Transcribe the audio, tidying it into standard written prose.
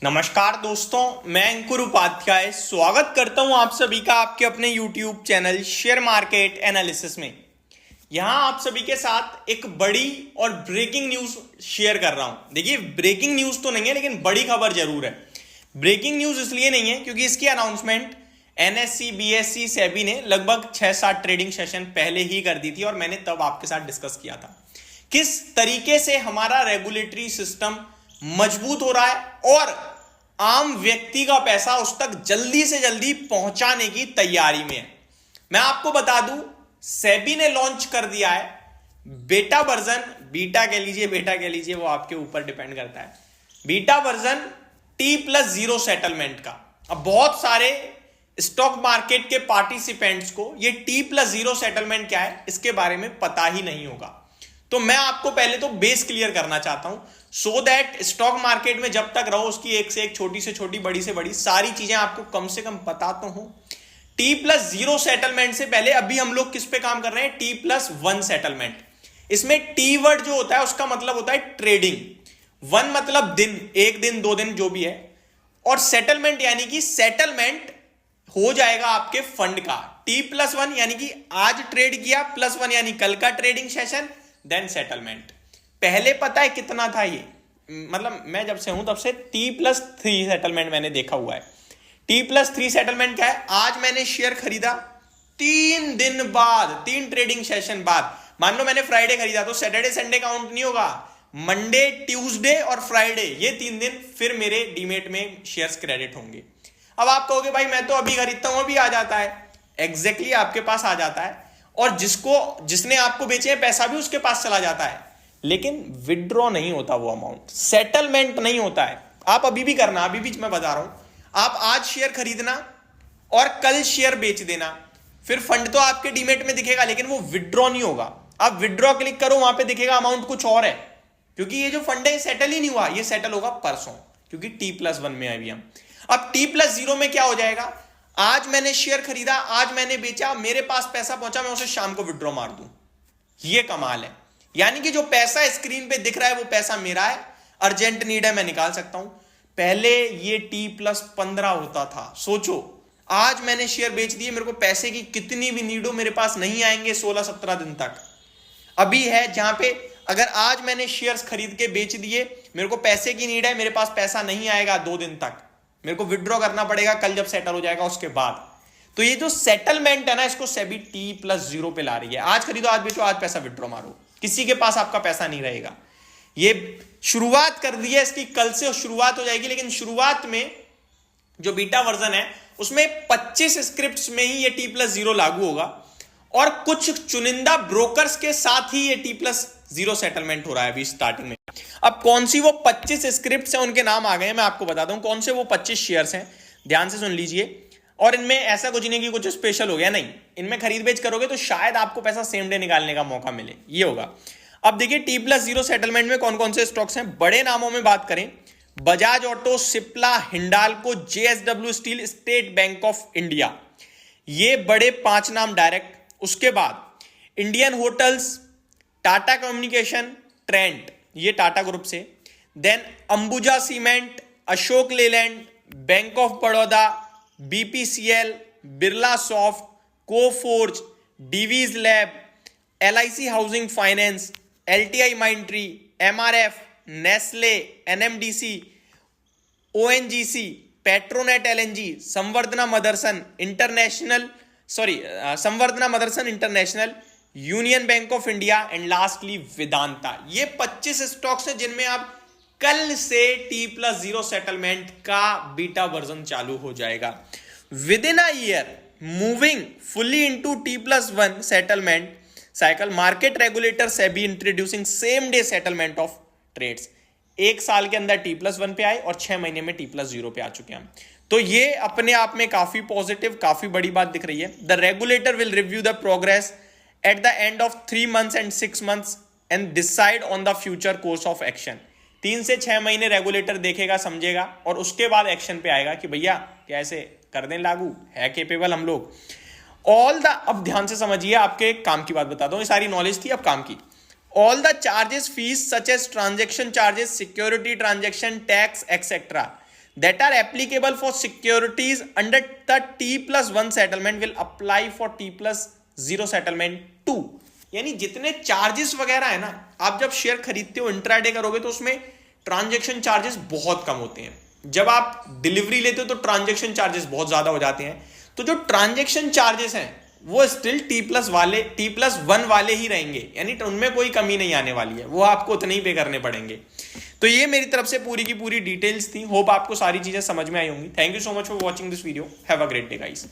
नमस्कार दोस्तों, मैं अंकुर उपाध्याय स्वागत करता हूं आप सभी का आपके अपने YouTube channel share market analysis में। यहां आप सभी के साथ एक बड़ी और ब्रेकिंग न्यूज शेयर कर रहा हूं। देखिए, ब्रेकिंग न्यूज तो नहीं है लेकिन बड़ी खबर जरूर है। ब्रेकिंग न्यूज इसलिए नहीं है क्योंकि इसकी अनाउंसमेंट NSE, BSE, सेबी ने लगभग 6-7 ट्रेडिंग सेशन पहले ही कर दी थी और मैंने तब आपके साथ डिस्कस किया था किस तरीके से हमारा रेगुलेटरी सिस्टम मजबूत हो रहा है और आम व्यक्ति का पैसा उस तक जल्दी से जल्दी पहुंचाने की तैयारी में है। मैं आपको बता दूं, सेबी ने लॉन्च कर दिया है बेटा वर्जन, बीटा कह लीजिए, वो आपके ऊपर डिपेंड करता है, बीटा वर्जन T+0 सेटलमेंट का। अब बहुत सारे स्टॉक मार्केट के पार्टिसिपेंट्स को ये T+0 सेटलमेंट क्या है इसके बारे में पता ही नहीं होगा। तो मैं आपको पहले तो बेस क्लियर करना चाहता हूं सो दैट स्टॉक मार्केट में जब तक रहो उसकी एक से एक, छोटी से छोटी, बड़ी से बड़ी सारी चीजें आपको कम से कम पता तो हो। T+0 सेटलमेंट से पहले अभी हम लोग किस पे काम कर रहे हैं? T+1 settlement. इसमें T वर्ड जो होता है उसका मतलब होता है ट्रेडिंग, 1 मतलब दिन, 1 दिन 2 दिन जो भी है, और सेटलमेंट यानी कि सेटलमेंट हो जाएगा आपके फंड का। T+1 यानी कि आज ट्रेड किया, +1 यानी कल का ट्रेडिंग सेशन, देन सेटलमेंट। पहले पता है कितना था ये? मतलब मैं जब से हूं तब से T+3 सेटलमेंट मैंने देखा हुआ है। T+3 सेटलमेंट क्या है? आज मैंने शेयर खरीदा, 3 दिन बाद, 3 ट्रेडिंग सेशन बाद, मान लो मैंने फ्राइडे खरीदा तो सैटरडे संडे काउंट नहीं होगा, मंडे, ट्यूसडे और फ्राइडे, ये 3 दिन फिर मेरे डीमेट में शेयर्स क्रेडिट होंगे। अब आप कहोगे भाई मैं तो अभी खरीदता हूं, अभी आ जाता है। एग्जैक्टली आपके पास आ जाता है और जिसने आपको बेचे हैं पैसा भी उसके पास चला जाता है, लेकिन विड्रॉ नहीं होता वो अमाउंट, सेटलमेंट नहीं होता है। आप अभी भी करना, अभी भी मैं बता रहा हूं, आप आज शेयर खरीदना और कल शेयर बेच देना, फिर फंड तो आपके डीमेट में दिखेगा लेकिन वो विड्रॉ नहीं होगा। आप विड्रॉ क्लिक करो, वहां पे दिखेगा अमाउंट कुछ और है, क्योंकि ये जो फंड है सेटल ही नहीं हुआ, ये सेटल होगा परसों, क्योंकि T+1 में अभी हम। अब T+0 में क्या हो जाएगा? आज मैंने शेयर खरीदा, आज मैंने बेचा, मेरे पास पैसा पहुंचा, मैं उसे शाम को विड्रॉ मार दूं। ये कमाल है। यानी कि जो पैसा स्क्रीन पे दिख रहा है वो पैसा मेरा है, अर्जेंट नीड है, मैं निकाल सकता हूं। पहले ये T+15 होता था। सोचो, आज मैंने शेयर बेच दिए, मेरे को पैसे की कितनी भी नीड हो मेरे पास नहीं आएंगे 16-17 दिन तक। अभी है जहां पे अगर आज मैंने शेयर्स खरीद के बेच दिए, मेरे को पैसे की नीड है, मेरे पास पैसा नहीं आएगा 2 दिन तक, मेरे को विड्रॉ करना पड़ेगा कल जब सेटल हो जाएगा उसके बाद। तो ये जो सेटलमेंट है ना, इसको सेबी T+0 पे ला रही है। आज खरीदो, आज बेचो, आज पैसा विड्रॉ मारो, किसी के पास आपका पैसा नहीं रहेगा। ये शुरुआत कर दी है इसकी, कल से शुरुआत हो जाएगी, लेकिन शुरुआत में जो बीटा वर्जन है उसमें 25 स्क्रिप्ट्स में ही ये T+0 लागू होगा और कुछ चुनिंदा ब्रोकर्स के साथ ही ये T+0 सेटलमेंट हो रहा है अभी स्टार्टिंग में। अब कौन सी वो 25 स्क्रिप्ट्स हैं, उनके नाम आ गए हैं, मैं आपको बताता हूं कौन से वो 25 शेयर्स हैं, ध्यान से सुन लीजिए। और इनमें ऐसा कुछ नहीं कि कुछ स्पेशल हो गया, नहीं, इनमें खरीद बेच करोगे तो शायद आपको पैसा सेम डे निकालने का मौका मिले, ये होगा। अब देखिए T+0 सेटलमेंट में कौन कौन से स्टॉक्स हैं। बड़े नामों में बात करें, Bajaj Auto, Cipla, Hindalco, JSW Steel, State Bank of India, ये बड़े 5 नाम डायरेक्ट। उसके बाद Indian Hotels, Tata Communication, Trent, ये टाटा ग्रुप से, then Ambuja Cement, Ashok Leyland, Bank of Baroda, BPCL, Birla Soft, Coforge, Divi's Lab, LIC Housing Finance, LTI Mindtree, MRF, Nestle, NMDC, ONGC, Petronet LNG, Samvardhana Motherson International, Union Bank of India and lastly Vedanta. ये 25 stocks हैं जिनमें आप कल से T+0 settlement का beta version चालू हो जाएगा। Within a year moving fully into T+1 settlement cycle, market regulator SEBI introducing same day settlement of trades. 1 साल के अंदर T+1 पे आए और 6 महीने में T+0 पे आ चुके हैं हम। तो ये अपने आप में काफी पॉजिटिव, काफी बड़ी बात दिख रही है। The regulator will review the progress at the end of 3 months and 6 months and decide on the future course of action. 3 से 6 महीने रेगुलेटर देखेगा, समझेगा और उसके बाद एक्शन पे आएगा कि भैया कैसे कर दें लागू, है केपेबल हम लोग। अब ध्यान से समझिए, आपके काम की बात बताता हूं, ये सारी नॉलेज थी, अब काम की। all the charges fees such as transaction charges, security transaction tax etc, that are applicable for securities under the T+1 settlement will apply for T+0 settlement too. यानी जितने चार्जेस वगैरह है ना, आप जब शेयर खरीदते हो इंट्राडे करोगे तो उसमें ट्रांजैक्शन चार्जेस बहुत कम होते हैं. जब आप डिलीवरी लेते हो तो ट्रांजैक्शन चार्जेस बहुत ज्यादा हो जाते हैं. तो जो ट्रांजैक्शन चार्जेस हैं वो स्टिल T+1 वाले ही रहेंगे, यानी उनमें कोई कमी नहीं आने वाली है, वो आपको उतने ही पे करने पड़ेंगे. तो ये मेरी तरफ से पूरी की पूरी डिटेल्स थी. होप आपको सारी चीजें समझ में आई होंगी. Thank you so much for watching this video. Have a great day guys.